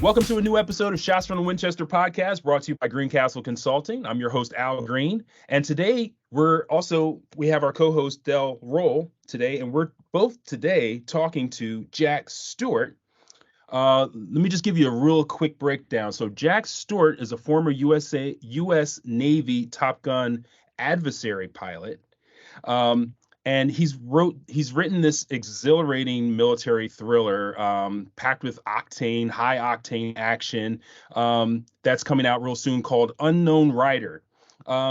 Welcome to a new episode of Shots from the Winchester podcast, brought to you by Greencastle Consulting. I'm your host, Al Green. And today we have our co-host Dell Roll today, and we're both today talking to Jack Stewart. Let me just give you a real quick breakdown. So Jack Stewart is a former U.S. Navy Top Gun adversary pilot. And he's written this exhilarating military thriller packed with high octane action that's coming out real soon called Unknown Rider.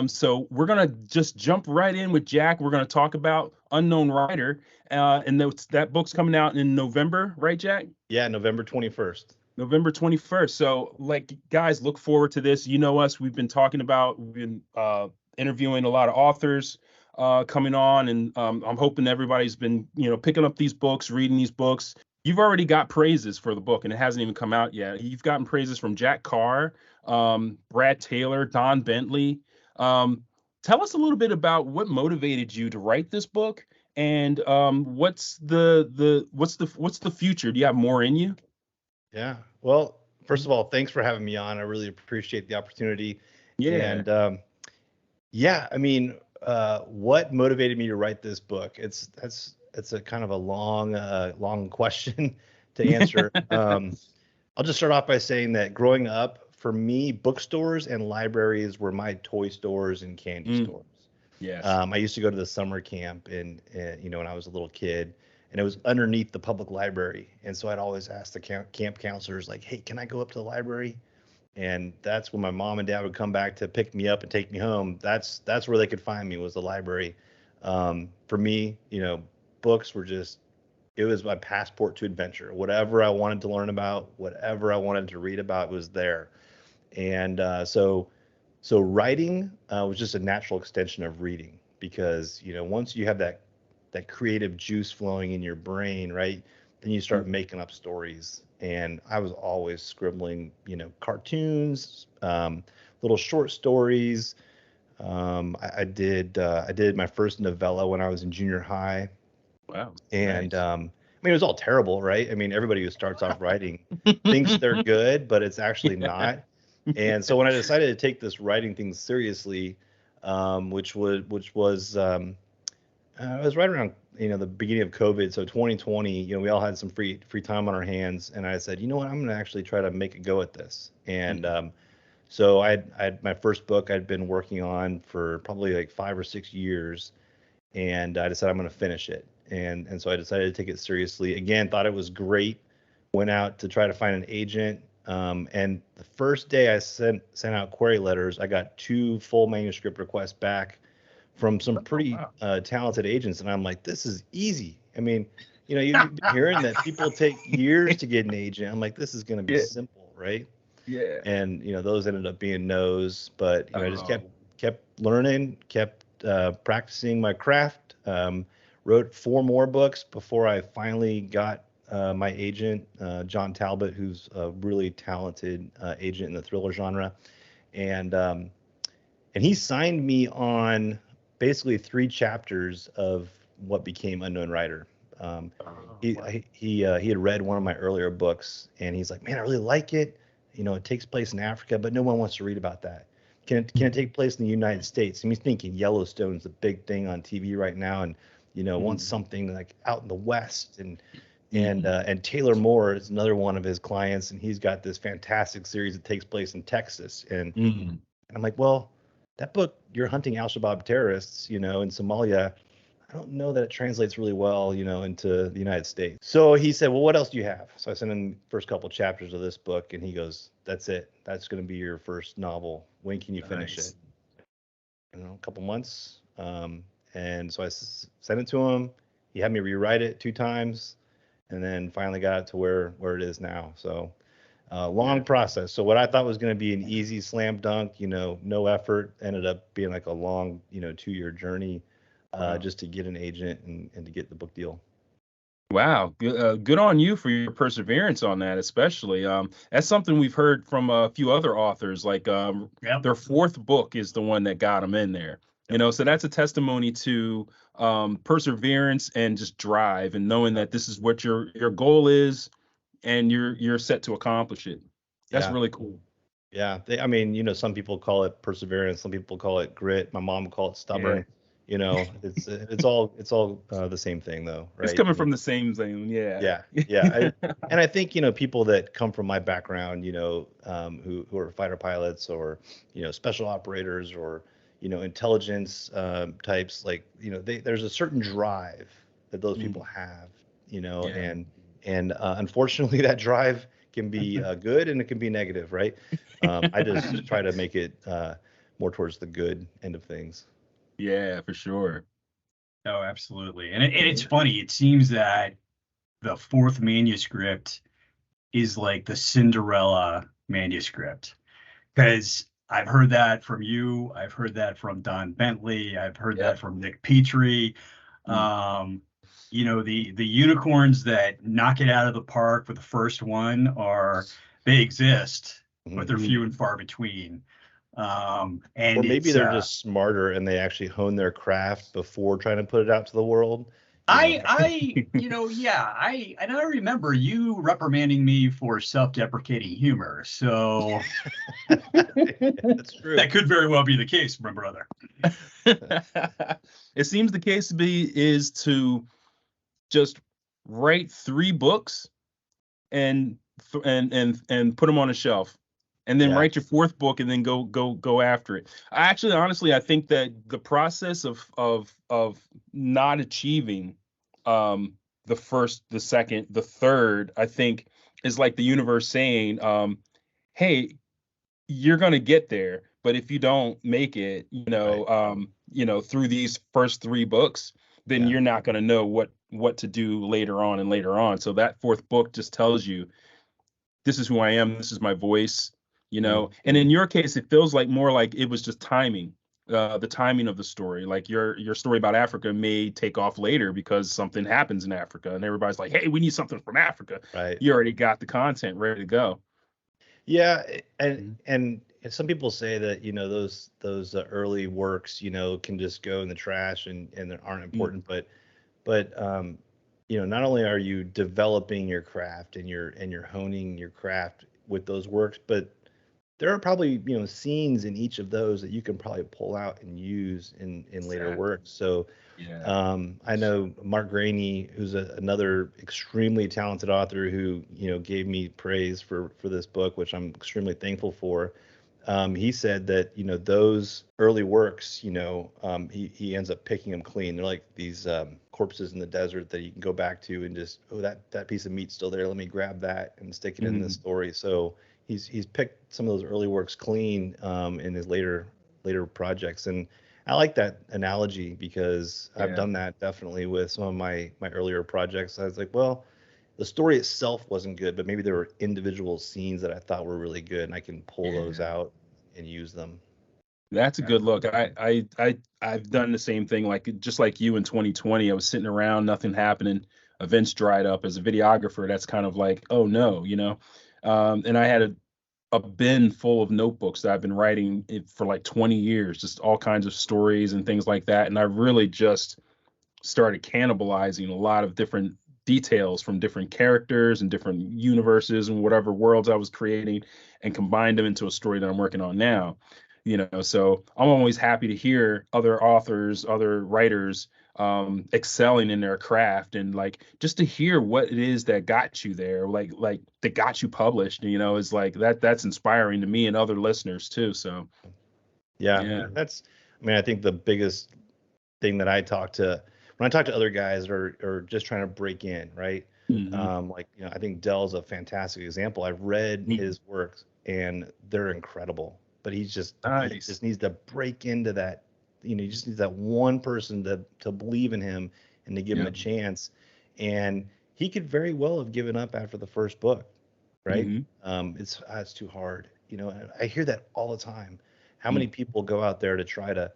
So we're gonna just jump right in with Jack. We're gonna talk about Unknown Rider, and that book's coming out in November, right, Jack? Yeah, November 21st. November 21st. So, guys, look forward to this. You know us. We've been interviewing a lot of authors coming on, and I'm hoping everybody's been, picking up these books, reading these books. You've already got praises for the book, and it hasn't even come out yet. You've gotten praises from Jack Carr, Brad Taylor, Don Bentley. Tell us a little bit about what motivated you to write this book, and what's the future? Do you have more in you? Yeah. Well, first of all, thanks for having me on. I really appreciate the opportunity. Yeah. And what motivated me to write this book? It's a kind of a long question to answer. I'll just start off by saying that growing up, for me, bookstores and libraries were my toy stores and candy stores. Yes. I used to go to the summer camp and when I was a little kid, and it was underneath the public library. And so I'd always ask the camp counselors, like, hey, can I go up to the library? And that's when my mom and dad would come back to pick me up and take me home. That's where they could find me, was the library. For me, books were it was my passport to adventure. Whatever I wanted to learn about, whatever I wanted to read about was there. And so writing was just a natural extension of reading, because, once you have that creative juice flowing in your brain, right, then you start making up stories. And I was always scribbling, cartoons, little short stories. I did my first novella when I was in junior high. Wow. And nice. it was all terrible, right? Everybody who starts off writing thinks they're good, but it's actually not. And so when I decided to take this writing thing seriously, which was it was right around the beginning of COVID, so 2020. We all had some free time on our hands, and I said, you know what, I'm going to actually try to make a go at this. And so I had my first book I'd been working on for probably like 5 or 6 years, and I decided I'm going to finish it. And so I decided to take it seriously. Again, thought it was great. Went out to try to find an agent. And the first day I sent out query letters, I got 2 full manuscript requests back from some pretty talented agents. And I'm like, this is easy. You've been hearing that people take years to get an agent. I'm like, this is going to be simple, right? Yeah. And, those ended up being no's, but I just kept learning, kept practicing my craft, wrote 4 more books before I finally got my agent, John Talbot, who's a really talented agent in the thriller genre. And he signed me on basically 3 chapters of what became Unknown Rider. He had read one of my earlier books, and he's like, man, I really like it. It takes place in Africa, but no one wants to read about that. Can it take place in the United States? And he's thinking Yellowstone's the big thing on TV right now, and wants something like out in the West. And Taylor Moore is another one of his clients, and he's got this fantastic series that takes place in Texas. And I'm like, well, that book, You're Hunting Al-Shabaab Terrorists, in Somalia, I don't know that it translates really well, into the United States. So he said, well, what else do you have? So I sent him the first couple chapters of this book, and he goes, that's it. That's going to be your first novel. When can you finish it? A couple months. And so I sent it to him. He had me rewrite it 2 times, and then finally got it to where it is now. So long process. So what I thought was going to be an easy slam dunk, no effort, ended up being like a long, 2-year journey just to get an agent and to get the book deal. Wow. Good on you for your perseverance on that, especially. That's something we've heard from a few other authors, like their 4th book is the one that got them in there. So that's a testimony to perseverance and just drive, and knowing that this is what your goal is, and you're set to accomplish it. That's Yeah. really cool. Yeah. I mean, some people call it perseverance. Some people call it grit. My mom would call it Yeah. stubborn. It's all the same thing though, It's right? coming from the same thing. Yeah. Yeah, yeah. And I think, people that come from my background, who are fighter pilots or, special operators or, intelligence types, like, there's a certain drive that those people Mm, have, yeah. and unfortunately that drive can be good and it can be negative, right? I just try to make it more towards the good end of things. Yeah, for sure. Oh, absolutely. And it's funny. It seems that the fourth manuscript is like the Cinderella manuscript, because I've heard that from you. I've heard that from Don Bentley. I've heard that Yep. from Nick Petrie. Mm, The unicorns that knock it out of the park for the first one they exist, but they're Mhm. few and far between. Or And maybe it's they're just smarter and they actually hone their craft before trying to put it out to the world, you know. and I remember you reprimanding me for self-deprecating humor. So That's true. that could very well be the case, my brother. It seems the case to be is to just write 3 books and and put them on a shelf, and then Yeah. write your 4th book and then go after it. Honestly, I think that the process of not achieving the first, the second, the third, I think is like the universe saying, hey, you're going to get there, but if you don't make it, Right. through these first 3 books, then Yeah. you're not going to know what to do later on and later on. So that 4th book just tells you, this is who I am, this is my voice, Mm. and in your case it feels like more like it was just timing, the timing of the story. Like your story about Africa may take off later because something happens in Africa and everybody's like, hey, we need something from Africa. Right. You already got the content ready to go. Yeah, and Mhm. and some people say that, those early works, can just go in the trash and they aren't Mm, important, but not only are you developing your craft and you're honing your craft with those works, but there are probably, scenes in each of those that you can probably pull out and use in later exactly. works. So Yeah. I know Mark Graney, who's another extremely talented author who, gave me praise for this book, which I'm extremely thankful for. He said that, those early works, he ends up picking them clean. They're like these corpses in the desert that you can go back to and just, oh, that piece of meat's still there. Let me grab that and stick it in this Mhm. story. So he's picked some of those early works clean in his later projects. And I like that analogy because I've Yeah. done that definitely with some of my earlier projects. I was like, well, the story itself wasn't good, but maybe there were individual scenes that I thought were really good, and I can pull those Yeah. out and use them. That's a good look. I've done the same thing, like just like you in 2020. I was sitting around, nothing happening. Events dried up. As a videographer, that's kind of like, oh no, and I had a bin full of notebooks that I've been writing it for like 20 years, just all kinds of stories and things like that. And I really just started cannibalizing a lot of different details from different characters and different universes and whatever worlds I was creating, and combined them into a story that I'm working on now. So I'm always happy to hear other authors, other writers excelling in their craft, and like just to hear what it is that got you there, like that got you published, is like that's inspiring to me and other listeners too. So Yeah, yeah. I mean, I think the biggest thing that when I talk to other guys or just trying to break in, right? Hmm. Like, I think Dell's a fantastic example. I've read his works and they're incredible, but he Nice. just needs to break into that, he just needs that one person to believe in him and to give him a Yeah. chance. And he could very well have given up after the first book, right? Hmm. It's too hard, and I hear that all the time. How many Mm. people go out there to try to,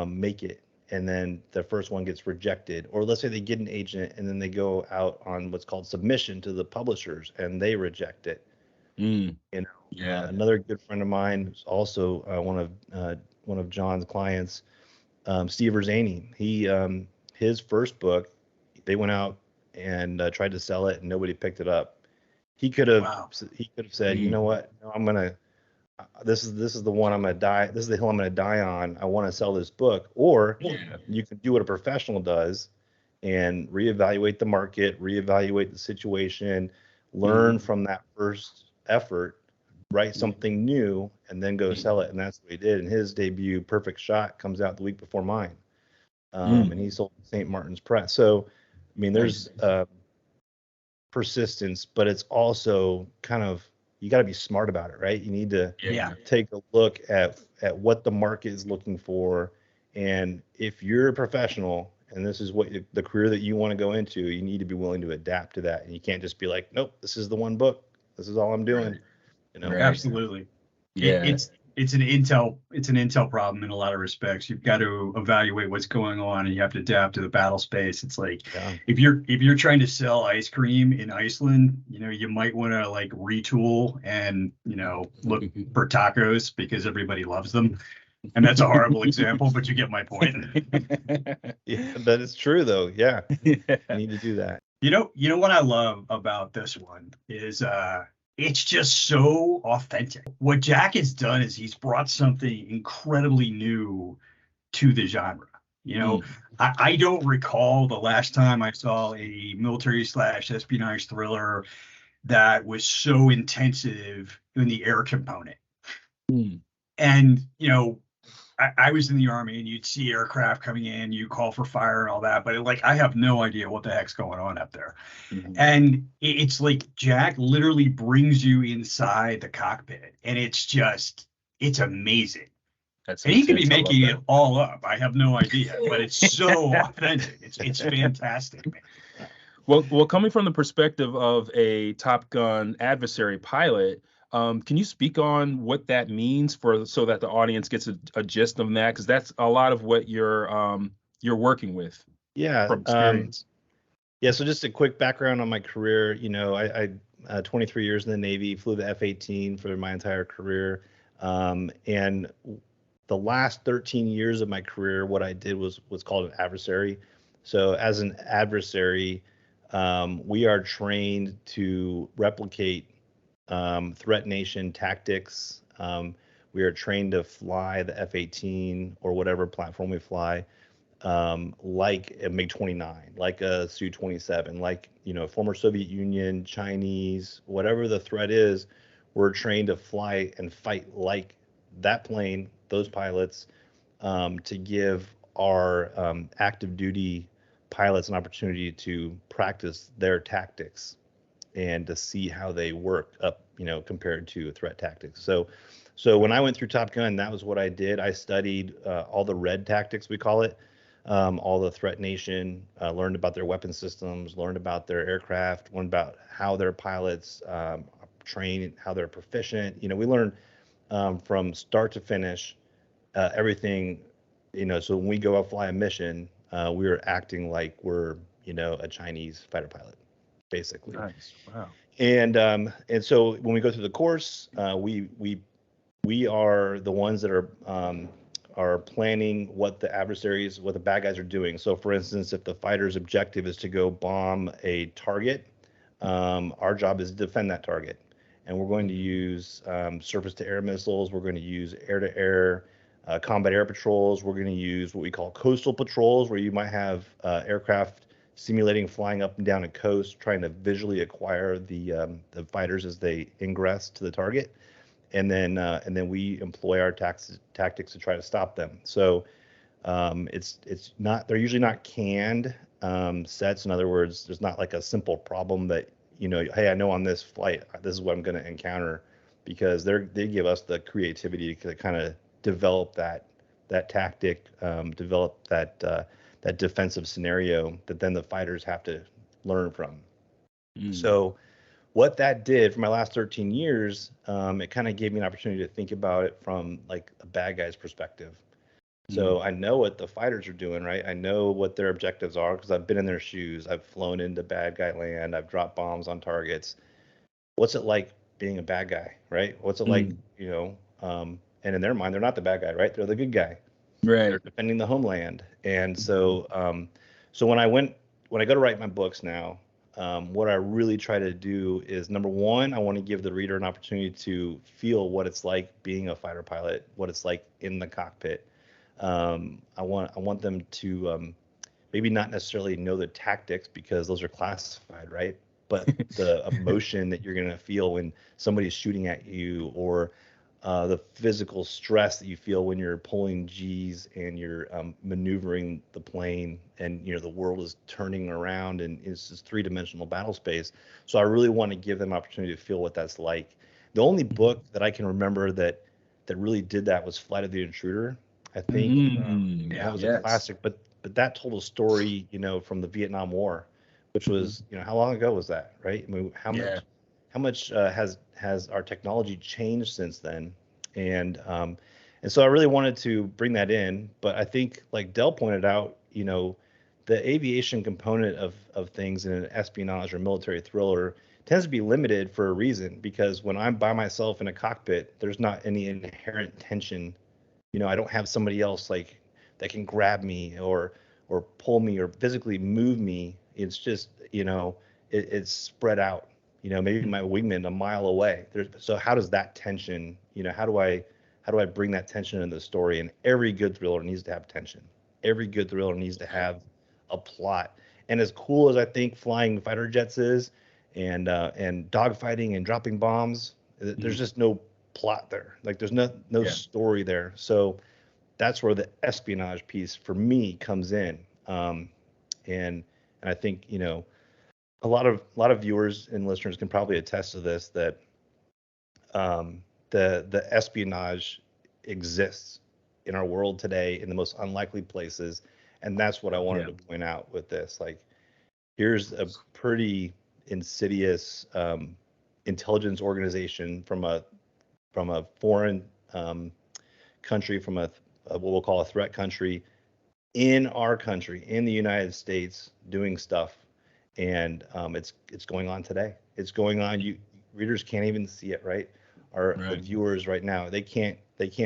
make it, and then the first one gets rejected, or let's say they get an agent and then they go out on what's called submission to the publishers and they reject it. Mm. You know, Yeah. another good friend of mine who's also one of John's clients, Steve Zaney. His first book, they went out and tried to sell it and nobody picked it up. He could have Wow. said, you know what, no, I'm gonna this is the one I'm gonna die. This is the hill I'm gonna die on. I want to sell this book. Or you can do what a professional does and reevaluate the market, reevaluate the situation, learn from that first effort, write something new, and then go sell it. And that's what he did. And his debut, Perfect Shot, comes out the week before mine. And he sold St. Martin's Press. So, I mean, there's persistence, but it's also kind of, you got to be smart about it, right? You need to take a look at what the market is looking for. And if you're a professional and this is what the career that you want to go into, you need to be willing to adapt to that. And you can't just be like, nope, this is the one book. This is all I'm doing. You know? Absolutely. Yeah. It's an intel problem in a lot of respects. You've got to evaluate what's going on, and you have to adapt to the battle space. It's like if you're trying to sell ice cream in Iceland, you know, you might want to like retool and, you know, look for tacos because everybody loves them. And that's a horrible example, but you get my point. Yeah, that is true though. Yeah. You need to do that. You know what I love about this one is it's just so authentic. What Jack has done is he's brought something incredibly new to the genre. You know, I don't recall the last time I saw a military/espionage thriller that was so intensive in the air component. And, you know, I was in the Army, and you'd see aircraft coming in, you call for fire and all that, but I have no idea what the heck's going on up there. And it's like Jack literally brings you inside the cockpit, and it's amazing. And he could be making it all up. I have no idea, but it's so authentic. It's fantastic, man. Well, coming from the perspective of a Top Gun adversary pilot, can you speak on what that means so that the audience gets a gist of that? Because that's a lot of what you're working with. Yeah. From experience. So just a quick background on my career. You know, I 23 years in the Navy, flew the F-18 for my entire career. And the last 13 years of my career, what I did was what's called an adversary. So as an adversary, we are trained to replicate threat nation tactics. We are trained to fly the F-18 or whatever platform we fly, like a MiG-29, like a Su-27, like, you know, former Soviet Union, Chinese, whatever the threat is, we're trained to fly and fight like that plane, those pilots, to give our active duty pilots an opportunity to practice their tactics and to see how they work up, you know, compared to threat tactics. So when I went through Top Gun, that was what I did. I studied all the red tactics, we call it, all the threat nation, learned about their weapon systems, learned about their aircraft, learned about how their pilots train, how they're proficient. You know, we learned from start to finish everything, you know, so when we go out fly a mission, we are acting like we're, you know, a Chinese fighter pilot, basically. Nice. Wow. And so when we go through the course, we are the ones that are planning what the bad guys are doing. So for instance, if the fighter's objective is to go bomb a target, our job is to defend that target. And we're going to use surface to air missiles. We're going to use air to air combat air patrols. We're going to use what we call coastal patrols, where you might have aircraft simulating flying up and down a coast, trying to visually acquire the fighters as they ingress to the target. And then we employ our tactics to try to stop them. So they're usually not canned sets. In other words, there's not like a simple problem that, you know, hey, I know on this flight, this is what I'm going to encounter, because they give us the creativity to kind of develop that tactic, develop that defensive scenario that then the fighters have to learn from. So what that did for my last 13 years, it kind of gave me an opportunity to think about it from like a bad guy's perspective. So I know what the fighters are doing, right? I know what their objectives are because I've been in their shoes. I've flown into bad guy land. I've dropped bombs on targets. What's it like being a bad guy, right? What's it like, you know? And in their mind, they're not the bad guy, right? They're the good guy. Right. They're defending the homeland. And so, so when I go to write my books now, what I really try to do is, number one, I want to give the reader an opportunity to feel what it's like being a fighter pilot, what it's like in the cockpit. I want them to maybe not necessarily know the tactics because those are classified, right? But the emotion that you're going to feel when somebody's shooting at you, or the physical stress that you feel when you're pulling G's and you're maneuvering the plane, and the world is turning around and it's this three-dimensional battle space. So I really want to give them opportunity to feel what that's like. The only book that I can remember that really did that was Flight of the Intruder. I think that was a classic, but that told a story, from the Vietnam War, which was, how long ago was that, right? I mean, how much has our technology changed since then? And so I really wanted to bring that in, but I think, like Dell pointed out, the aviation component of things in an espionage or military thriller tends to be limited for a reason, because when I'm by myself in a cockpit, there's not any inherent tension. I don't have somebody else like that can grab me or pull me or physically move me. It's just, it's spread out. Maybe my wingman a mile away. So how does that tension, how do I bring that tension into the story? And every good thriller needs to have tension. Every good thriller needs to have a plot. And as cool as I think flying fighter jets is, and dogfighting and dropping bombs, there's just no plot there. Like there's no story there. So that's where the espionage piece for me comes in. And I think, a lot of viewers and listeners can probably attest to this, that the espionage exists in our world today in the most unlikely places. And that's what I wanted to point out with this. Like, here's a pretty insidious intelligence organization from a foreign country, from a what we'll call a threat country, in our country, in the United States, doing stuff. And it's going on today. It's going on. Readers can't even see it, right? The viewers right now, they can't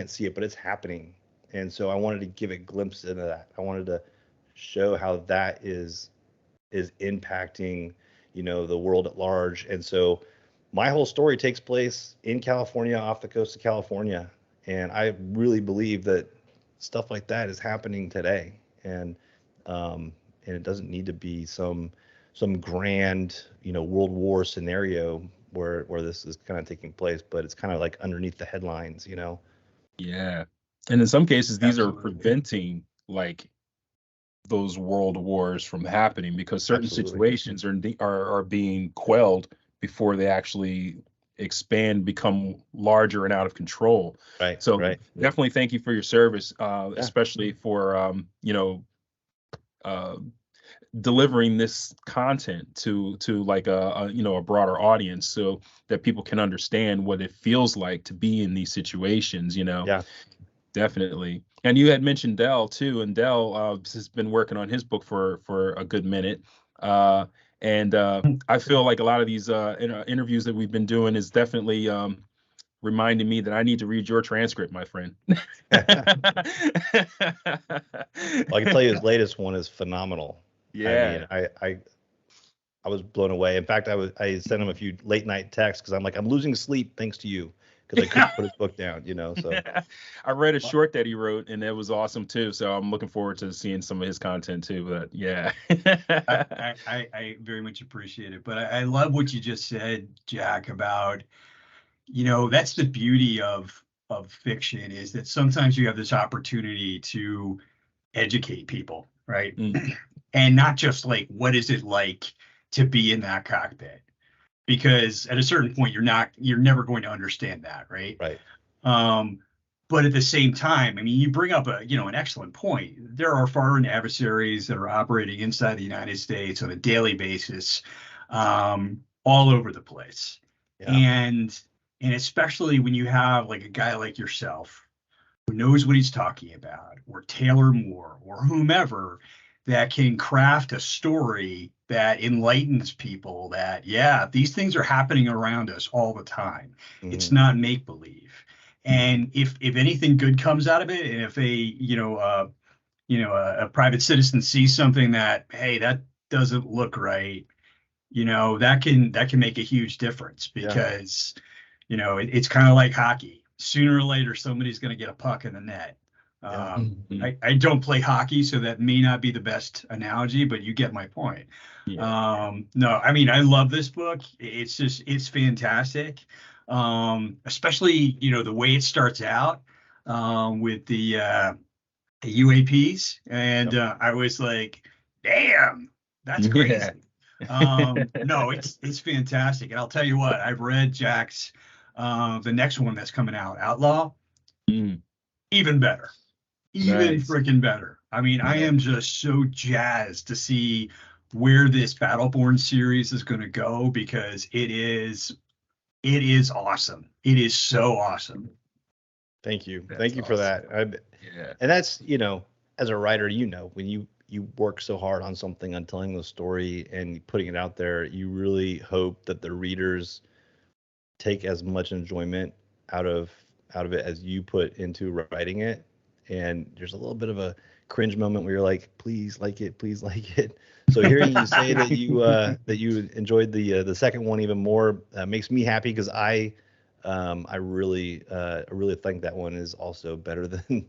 see it, but it's happening. And so I wanted to give a glimpse into that. I wanted to show how that is impacting, the world at large. And so my whole story takes place in California, off the coast of California. And I really believe that stuff like that is happening today. And it doesn't need to be some grand, World War scenario where this is kind of taking place, but it's kind of like underneath the headlines, Yeah. And in some cases, these are preventing like those world wars from happening, because certain situations are being quelled before they actually expand, become larger and out of control. Right. So definitely thank you for your service, especially for delivering this content to like a broader audience, so that people can understand what it feels like to be in these situations. Definitely. And you had mentioned Dell too, and Dell has been working on his book for a good minute. And I feel like a lot of these interviews that we've been doing is definitely reminding me that I need to read your transcript, my friend. Well, I can tell you his latest one is phenomenal. Yeah. I mean, I was blown away. In fact, I sent him a few late night texts because I'm like, I'm losing sleep thanks to you, because I couldn't put his book down, So I read a short that he wrote, and it was awesome too. So I'm looking forward to seeing some of his content too. But yeah, I very much appreciate it. But I love what you just said, Jack, about, that's the beauty of fiction, is that sometimes you have this opportunity to educate people, right? And not just like, what is it like to be in that cockpit? Because at a certain point, you're never going to understand that, right? Right. But at the same time, I mean, you bring up an excellent point. There are foreign adversaries that are operating inside the United States on a daily basis, all over the place. Yeah. And especially when you have like a guy like yourself who knows what he's talking about, or Taylor Moore, or whomever, that can craft a story that enlightens people that, these things are happening around us all the time. Mm-hmm. It's not make-believe. And if anything good comes out of it, and if a private citizen sees something that, hey, that doesn't look right, that can make a huge difference because, it's kind of like hockey. Sooner or later, somebody's going to get a puck in the net. I don't play hockey, so that may not be the best analogy, but you get my point. No, I mean, I love this book. It's fantastic. Especially, the way it starts out with the UAPs. And I was like, damn, that's crazy. No, it's fantastic. And I'll tell you what, I've read Jack's the next one that's coming out, Outlaw. Even better. Even freaking better. I mean, I am just so jazzed to see where this Battleborn series is going to go because it is awesome. It is so awesome. Thank you. Thank you for that. And that's, as a writer, when you work so hard on something, on telling the story and putting it out there, you really hope that the readers take as much enjoyment out of it as you put into writing it. And there's a little bit of a cringe moment where you're like, please like it, please like it. So hearing you say that you enjoyed the second one even more makes me happy because I really think that one is also better than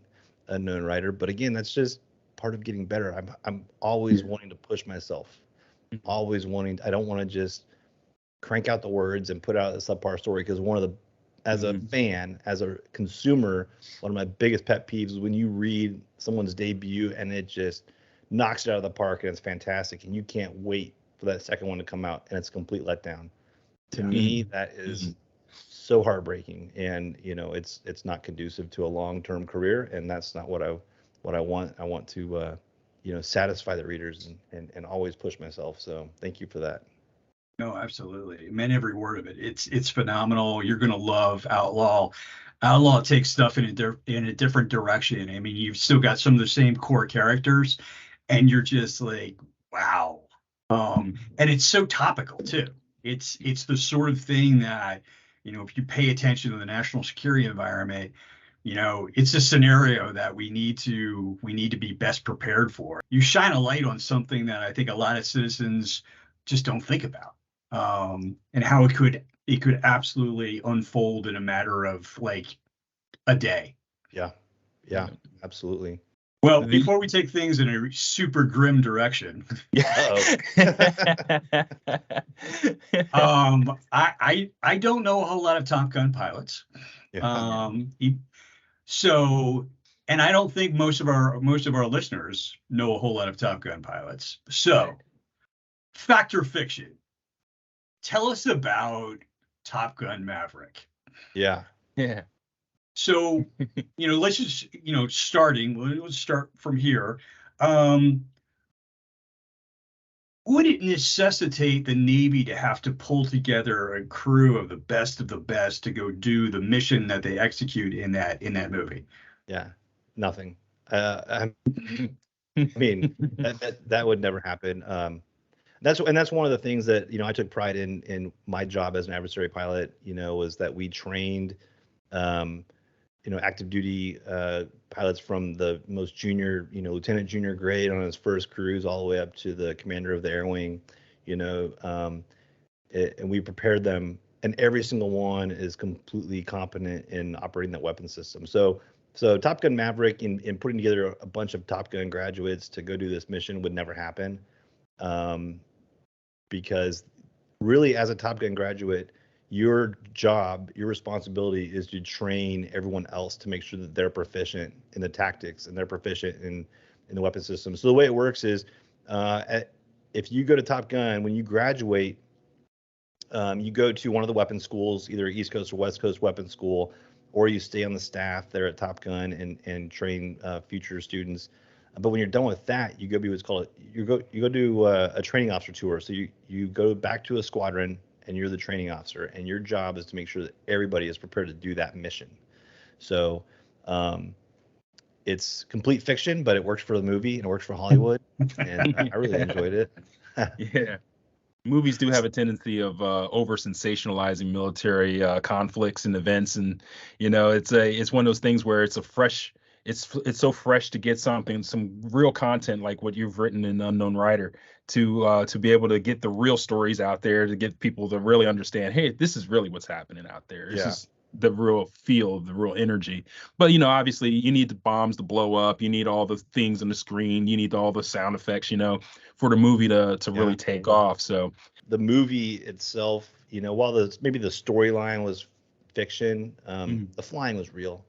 Unknown Rider. But again, that's just part of getting better. I'm always wanting to push myself, always wanting. I don't want to just crank out the words and put out a subpar story because as a fan, as a consumer, one of my biggest pet peeves is when you read someone's debut and it just knocks it out of the park and it's fantastic and you can't wait for that second one to come out and it's a complete letdown. To me, that is so heartbreaking, and it's not conducive to a long-term career, and that's not what I want. I want to satisfy the readers and always push myself. So thank you for that. No, absolutely. I meant every word of it. It's phenomenal. You're gonna love Outlaw. Outlaw takes stuff in a different direction. I mean, you've still got some of the same core characters, and you're just like, wow. And it's so topical too. It's the sort of thing that, if you pay attention to the national security environment, it's a scenario that we need to be best prepared for. You shine a light on something that I think a lot of citizens just don't think about. And how it could absolutely unfold in a matter of like a day. Yeah, absolutely. Well, before we take things in a super grim direction, I don't know a whole lot of Top Gun pilots. So, and I don't think most of our listeners know a whole lot of Top Gun pilots. So, fact or fiction? Tell us about Top Gun Maverick. Yeah. So, let's just, let's start from here. Would it necessitate the Navy to have to pull together a crew of the best to go do the mission that they execute in that movie? Yeah, nothing. I mean, that would never happen. That's one of the things that I took pride in my job as an adversary pilot. Was that we trained active duty pilots from the most junior, lieutenant junior grade on his first cruise all the way up to the commander of the air wing, and we prepared them, and every single one is completely competent in operating that weapon system. So Top Gun Maverick in putting together a bunch of Top Gun graduates to go do this mission would never happen. Because really, as a Top Gun graduate, your job, your responsibility is to train everyone else to make sure that they're proficient in the tactics and they're proficient in the weapon system. So the way it works is, if you go to Top Gun, when you graduate, you go to one of the weapon schools, either East Coast or West Coast weapon school, or you stay on the staff there at Top Gun and train future students. But when you're done with that, you go be what's called you go do a training officer tour. So you go back to a squadron and you're the training officer, and your job is to make sure that everybody is prepared to do that mission. So it's complete fiction, but it works for the movie and it works for Hollywood, and I really enjoyed it. Yeah. Movies do have a tendency of over sensationalizing military conflicts and events, and it's one of those things where it's it's so fresh to get some real content like what you've written in Unknown Rider to be able to get the real stories out there, to get people to really understand, hey, this is really what's happening out there. This is the real feel, the real energy. But obviously you need the bombs to blow up, you need all the things on the screen, you need all the sound effects, for the movie to really take off. So the movie itself, while maybe the storyline was fiction, the flying was real.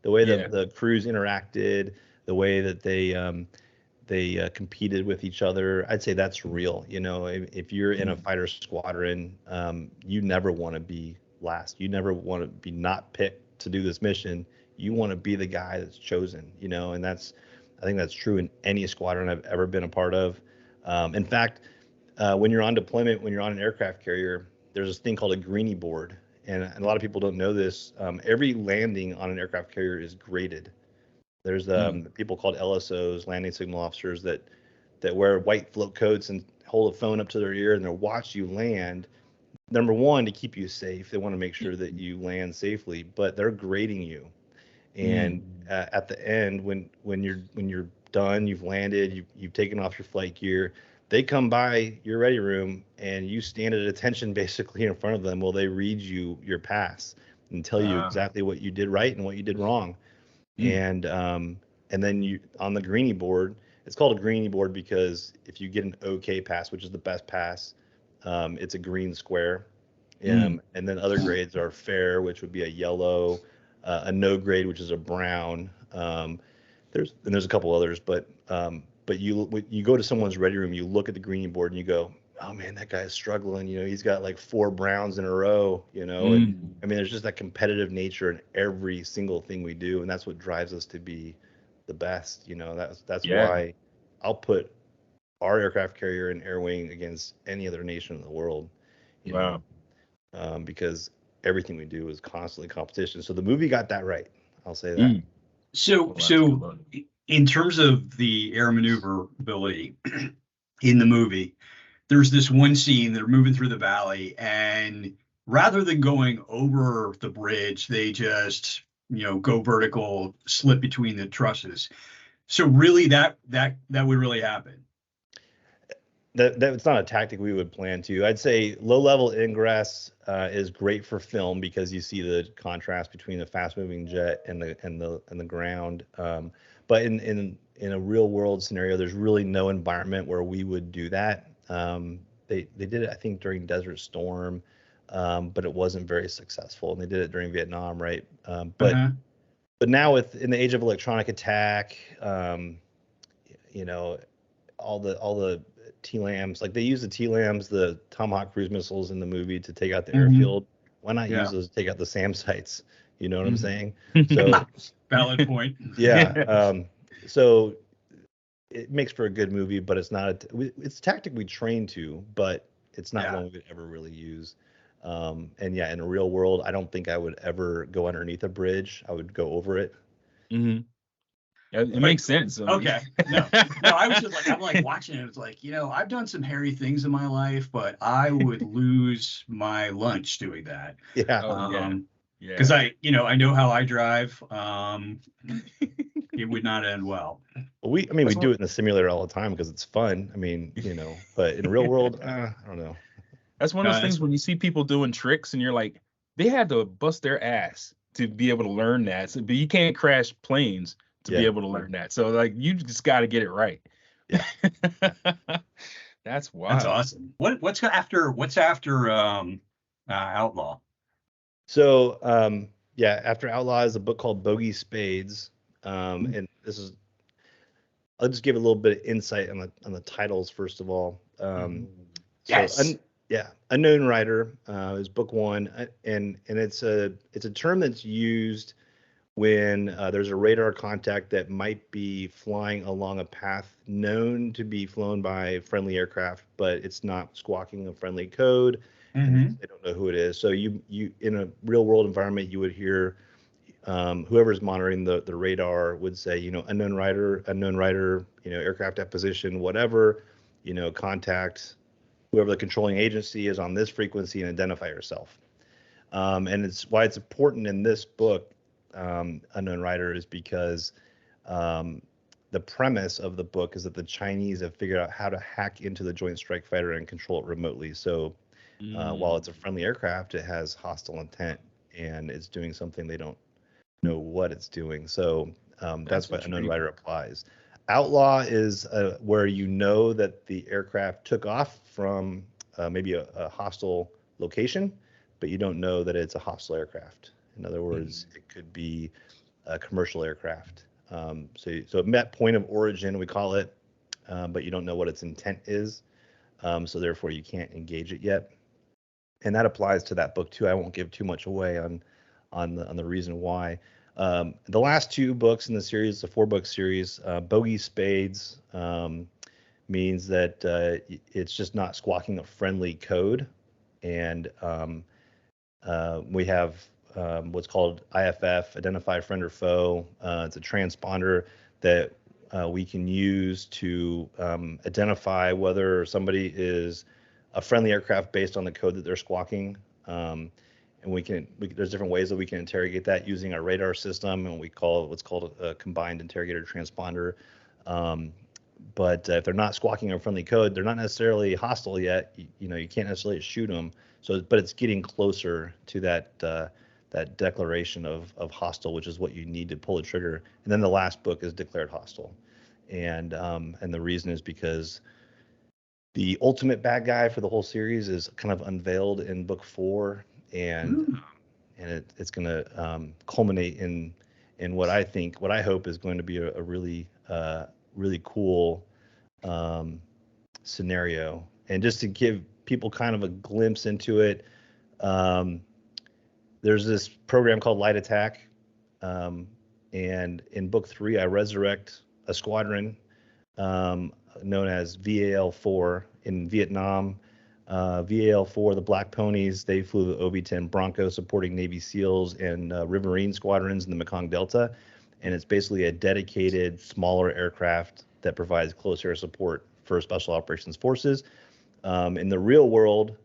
The way that the crews interacted, the way that they competed with each other, I'd say that's real. If you're in a fighter squadron, you never want to be last. You never want to be not picked to do this mission. You want to be the guy that's chosen. And I think that's true in any squadron I've ever been a part of. In fact, when you're on deployment, when you're on an aircraft carrier, there's this thing called a greenie board. And a lot of people don't know this. Every landing on an aircraft carrier is graded. There's people called LSOs, landing signal officers, that wear white float coats and hold a phone up to their ear, and they'll watch you land. Number one, to keep you safe. They want to make sure that you land safely, but they're grading you. And at the end, when you're done, you've landed, you've taken off your flight gear, they come by your ready room and you stand at attention basically in front of them while they read you your pass and tell you exactly what you did right and what you did wrong. And then you on the greenie board, it's called a greenie board because if you get an okay pass, which is the best pass, it's a green square. And then other grades are fair, which would be a yellow, a no grade, which is a brown. There's a couple others, but you go to someone's ready room, you look at the greenie board and you go, oh man, that guy's struggling. He's got like 4 browns in a row. And, I mean, there's just that competitive nature in every single thing we do, and that's what drives us to be the best. That's why I'll put our aircraft carrier and air wing against any other nation in the world. Because everything we do is constantly competition. So the movie got that right. I'll say that. So in terms of the air maneuverability in the movie, there's this one scene, they're moving through the valley, and rather than going over the bridge, they just, go vertical, slip between the trusses. So really that would really happen. That's not a tactic we would plan to. I'd say low level ingress is great for film because you see the contrast between the fast moving jet and the ground. But in a real world scenario, there's really no environment where we would do that. They did it, I think, during Desert Storm, but it wasn't very successful. And they did it during Vietnam, right? But now in the age of electronic attack, all the TLAMs, like they use the TLAMs, the Tomahawk cruise missiles in the movie to take out the airfield. Why not use those to take out the SAM sites? You know what I'm saying? So valid point. So it makes for a good movie, but it's not it's a tactic we train to, but it's not one we would ever really use. And in a real world, I don't think I would ever go underneath a bridge. I would go over it. It makes sense. Okay. No, I was just like, I'm like watching it. It's like, I've done some hairy things in my life, but I would lose my lunch doing that. Because I know how I drive. It would not end well. We do it in the simulator all the time because it's fun. I mean, but in real world, I don't know. That's one of those things when you see people doing tricks and you're like, they had to bust their ass to be able to learn that. So, but you can't crash planes to be able to learn that. So like, you just got to get it right. Yeah. That's wild. That's awesome. What's after Outlaw? So after Outlaw is a book called Bogey Spades. And this is, I'll just give a little bit of insight on the titles first of all. Unknown Rider is book 1, and it's a term that's used when there's a radar contact that might be flying along a path known to be flown by friendly aircraft, but it's not squawking a friendly code. And they don't know who it is. So you in a real world environment, you would hear whoever's monitoring the radar would say, unknown rider, aircraft at position, whatever, contact whoever the controlling agency is on this frequency and identify yourself. And it's why it's important in this book, Unknown Rider, is because the premise of the book is that the Chinese have figured out how to hack into the Joint Strike Fighter and control it remotely. So while it's a friendly aircraft, it has hostile intent and it's doing something they don't know what it's doing. So that's what unknown rider applies. Outlaw is where you know that the aircraft took off from maybe a hostile location, but you don't know that it's a hostile aircraft. In other words, it could be a commercial aircraft. So it met point of origin, we call it, but you don't know what its intent is. So therefore, you can't engage it yet. And that applies to that book too. I won't give too much away on the reason why. The last two books in the series, the 4-book series, Bogey Spades, means that it's just not squawking a friendly code. And we have what's called IFF, Identify Friend or Foe. It's a transponder that we can use to identify whether somebody is a friendly aircraft based on the code that they're squawking. And there's different ways that we can interrogate that using our radar system, and we call it what's called a combined interrogator transponder. But if they're not squawking a friendly code, they're not necessarily hostile yet. You can't necessarily shoot them. But it's getting closer to that declaration of hostile, which is what you need to pull the trigger. And then the last book is declared hostile, and the reason is because the ultimate bad guy for the whole series is kind of unveiled in book 4, and it's going to culminate in what I hope is going to be a really cool scenario. And just to give people kind of a glimpse into it, there's this program called Light Attack, and in book 3 I resurrect a squadron known as VAL-4 in Vietnam. VAL-4, the Black Ponies, they flew the OV-10 Bronco supporting Navy SEALs and Riverine squadrons in the Mekong Delta. And it's basically a dedicated, smaller aircraft that provides close air support for Special Operations Forces. In the real world,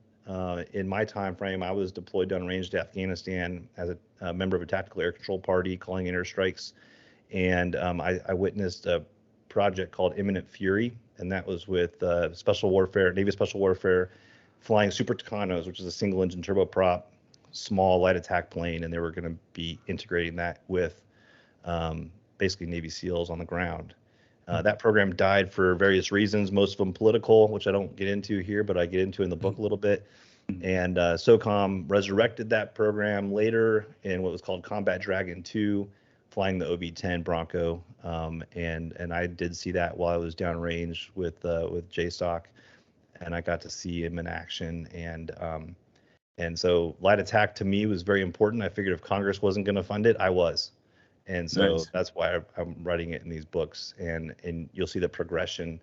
in my time frame, I was deployed downrange to Afghanistan as a member of a tactical air control party calling in airstrikes. And I witnessed a project called Imminent Fury, and that was with Special Warfare, Navy Special Warfare, flying Super Tucanos, which is a single engine turboprop, small light attack plane, and they were going to be integrating that with basically Navy SEALs on the ground. That program died for various reasons, most of them political, which I don't get into here, but I get into in the book a little bit. And SOCOM resurrected that program later in what was called Combat Dragon 2, flying the OV-10 Bronco, and I did see that while I was downrange with JSOC, and I got to see him in action. And so light attack to me was very important. I figured if Congress wasn't going to fund it, I was. And so that's why I'm writing it in these books, and you'll see the progression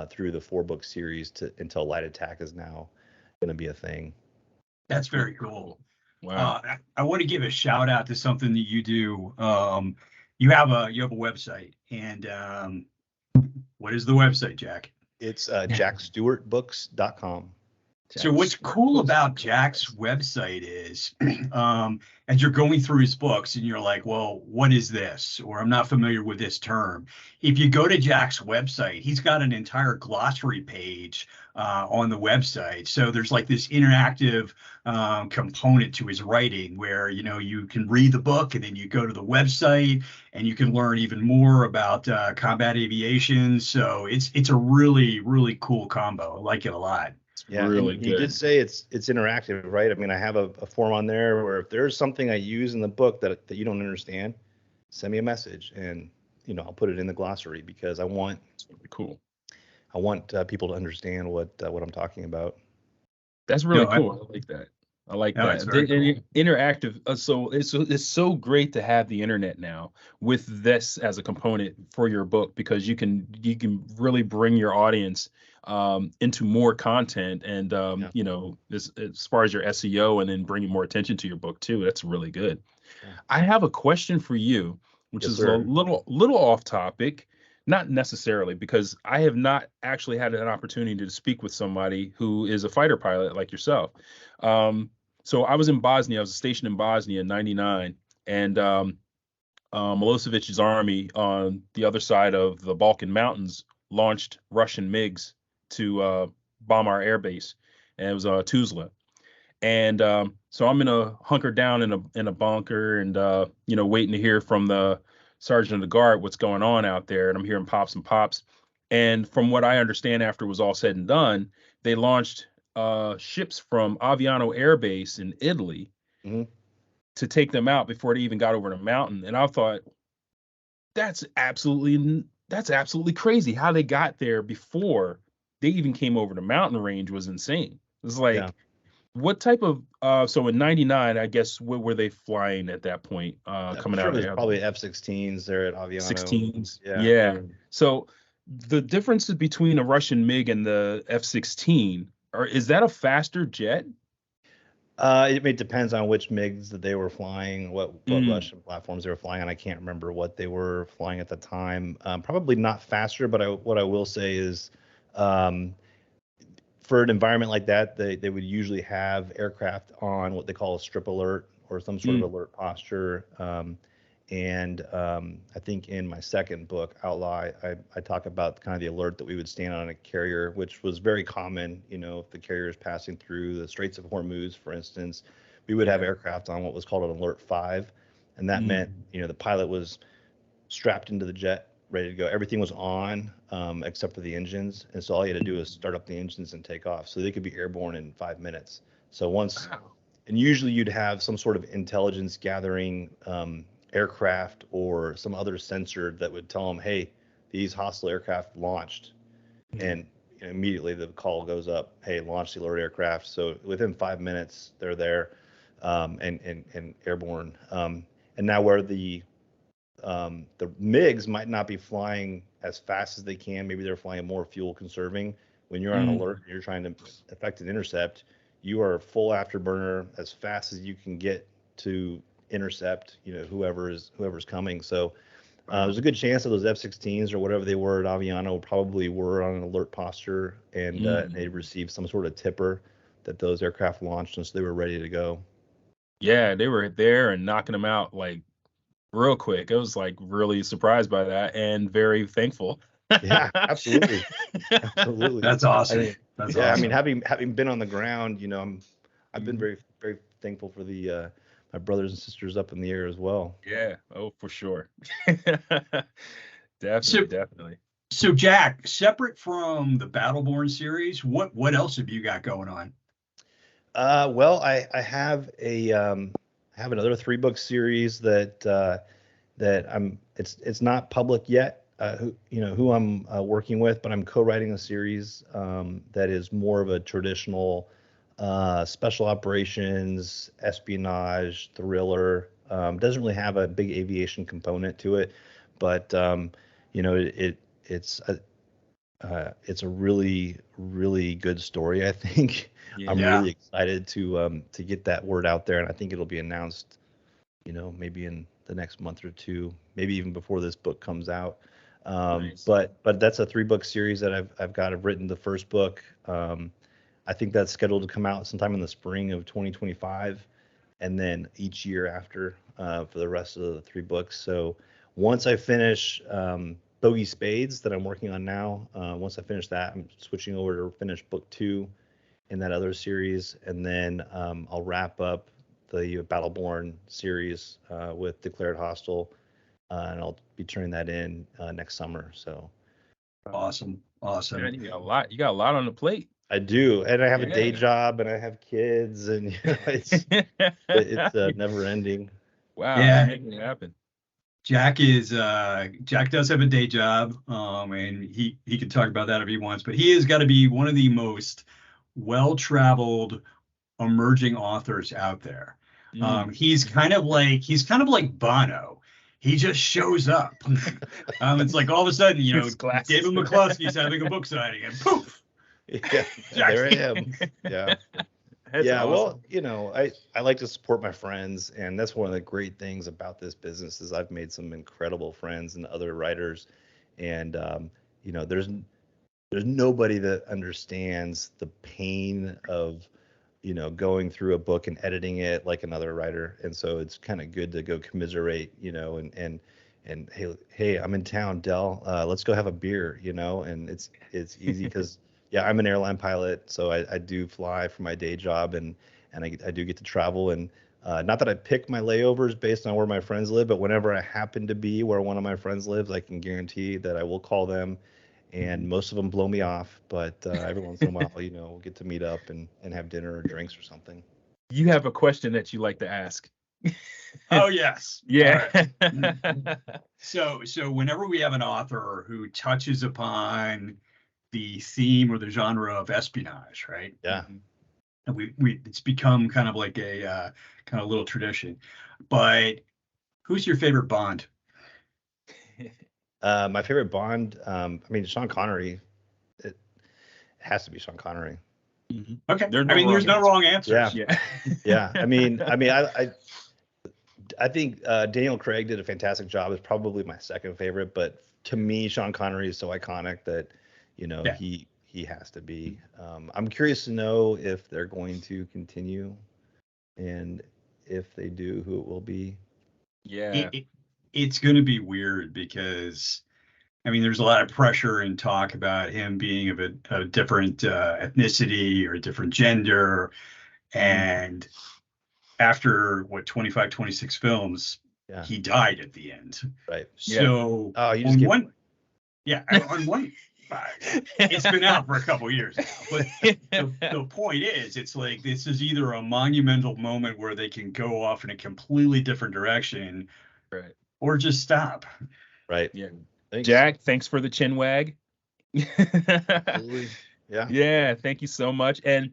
through the 4-book series until light attack is now going to be a thing. That's very cool. Wow. I want to give a shout out to something that you do. You have a website, and what is the website, Jack? It's jackstewartbooks.com. So what's cool about Jack's website is, as you're going through his books and you're like, well, what is this? Or I'm not familiar with this term. If you go to Jack's website, he's got an entire glossary page on the website. So there's like this interactive component to his writing where, you can read the book and then you go to the website and you can learn even more about combat aviation. So it's a really, really cool combo. I like it a lot. Yeah, really you did say it's interactive, right? I mean, I have a form on there where if there's something I use in the book that you don't understand, send me a message, and I'll put it in the glossary because I want cool. I want people to understand what I'm talking about. That's really cool. I like that. I like that. It's very cool. Interactive. So it's so great to have the internet now with this as a component for your book, because you can really bring your audience into more content, and as far as your SEO, and then bringing more attention to your book too. That's really good. Yeah. I have a question for you, which Yes, is sir. a little off topic. Not necessarily, because I have not actually had an opportunity to speak with somebody who is a fighter pilot like yourself. So I was in Bosnia. I was stationed in Bosnia in '99, and Milosevic's army on the other side of the Balkan Mountains launched Russian MiGs to bomb our air base, and it was Tuzla. And so I'm in a hunker down in a bunker, and waiting to hear from the sergeant of the guard what's going on out there. And I'm hearing pops and pops. And from what I understand, after it was all said and done, they launched ships from Aviano Air Base in Italy to take them out before they even got over the mountain. And I thought, that's absolutely crazy. How they got there before they even came over the mountain range was insane. It's like, Yeah. what type of so in '99, I guess, what were they flying at that point? Coming sure out it was of probably F-16s there at Aviano. 16s. Yeah. Yeah. So the differences between a Russian MiG and the F-16, is that a faster jet? It depends on which MiGs that they were flying, what Russian platforms they were flying on. I can't remember what they were flying at the time. Probably not faster, but what I will say is, for an environment like that, they would usually have aircraft on what they call a strip alert or some sort of alert posture. I think in my second book, Outlaw, I talk about kind of the alert that we would stand on a carrier, which was very common. If the carrier is passing through the Straits of Hormuz, for instance, we would have aircraft on what was called an Alert 5. And that meant, the pilot was strapped into the jet, ready to go. Everything was on except for the engines. And so all you had to do was start up the engines and take off. So they could be airborne in 5 minutes. So and usually you'd have some sort of intelligence gathering aircraft or some other sensor that would tell them, hey, these hostile aircraft launched. And immediately the call goes up, hey, launch the alert aircraft. So within 5 minutes, they're there and airborne. And now where the MiGs might not be flying as fast as they can, maybe they're flying more fuel conserving. When you're on alert and you're trying to effect an intercept, you are full afterburner as fast as you can get to intercept, whoever's coming. So there's a good chance that those F-16s or whatever they were at Aviano probably were on an alert posture, and they received some sort of tipper that those aircraft launched, and so they were ready to go. Yeah, they were there and knocking them out like real quick. I was like really surprised by that and very thankful. Yeah, absolutely. Absolutely. That's awesome. That's awesome. I mean, having been on the ground, I've been very, very thankful for the my brothers and sisters up in the air as well. Yeah. Oh, for sure. Definitely. So Jack, separate from the Battleborn series, what else have you got going on? Well, I have another 3-book series that it's not public yet. Who I'm working with, but I'm co-writing a series that is more of a traditional special operations, espionage, thriller. Doesn't really have a big aviation component to it, but it's a really, really good story, I think. Yeah. I'm really excited to get that word out there, and I think it'll be announced, maybe in the next month or two, maybe even before this book comes out. Nice. But that's a 3-book series that I've written the first book. I think that's scheduled to come out sometime in the spring of 2025, and then each year after for the rest of the 3 books. So once I finish Bogey Spades that I'm working on now, once I finish that, I'm switching over to finish book 2 in that other series, and then I'll wrap up the Battleborn series with Declared Hostile, and I'll be turning that in next summer. So awesome. Man, you got a lot on the plate. I do, and I have a day job, and I have kids, and it's never ending. Wow, yeah, making it happen. Jack does have a day job, and he can talk about that if he wants, but he has got to be one of the most well-traveled emerging authors out there. He's kind of like Bono. He just shows up. It's like all of a sudden, David McCluskey's having a book signing, and poof. Yeah, there I am. Yeah. That's awesome. Well, I like to support my friends, and that's one of the great things about this business is I've made some incredible friends and other writers, and there's nobody that understands the pain of going through a book and editing it like another writer. And so it's kind of good to go commiserate, and hey, I'm in town, Dell. Let's go have a beer, and it's easy because I'm an airline pilot, so I do fly for my day job, and I do get to travel, and not that I pick my layovers based on where my friends live, but whenever I happen to be where one of my friends lives, I can guarantee that I will call them, and most of them blow me off, but every once in a while, we'll get to meet up and have dinner or drinks or something. You have a question that you like to ask. Oh, yes. Yeah. Right. So whenever we have an author who touches upon the theme or the genre of espionage, right? Yeah. And we it's become kind of like a kind of little tradition. But who's your favorite Bond? My favorite Bond, Sean Connery. It has to be Sean Connery. Mm-hmm. Okay. There's no wrong answers. Yeah. Yeah. I think Daniel Craig did a fantastic job. It's probably my second favorite, but to me, Sean Connery is so iconic that, he has to be. I'm curious to know if they're going to continue, and if they do, who it will be. Yeah. It's going to be weird because, there's a lot of pressure and talk about him being of a different ethnicity or a different gender. And after 25, 26 films, he died at the end. Right. So you just on one, it's been out for a couple years now. But the point is, it's like this is either a monumental moment where they can go off in a completely different direction, right, or just stop. Right. Yeah. Thanks. Jack, thanks for the chin wag. Absolutely. Yeah. Yeah. Thank you so much. And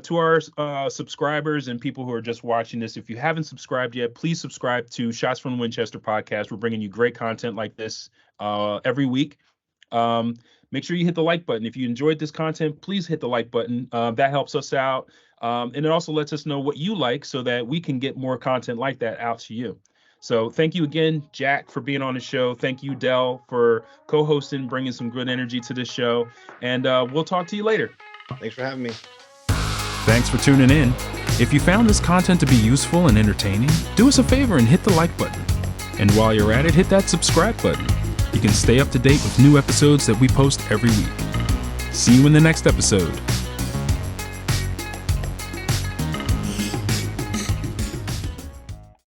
to our subscribers and people who are just watching this, if you haven't subscribed yet, please subscribe to Shots from Winchester podcast. We're bringing you great content like this every week. Make sure you hit the like button. If you enjoyed this content, please hit the like button. That helps us out. And it also lets us know what you like so that we can get more content like that out to you. So thank you again, Jack, for being on the show. Thank you, Dell, for co-hosting, bringing some good energy to this show. And we'll talk to you later. Thanks for having me. Thanks for tuning in. If you found this content to be useful and entertaining, do us a favor and hit the like button. And while you're at it, hit that subscribe button. You can stay up to date with new episodes that we post every week. See you in the next episode.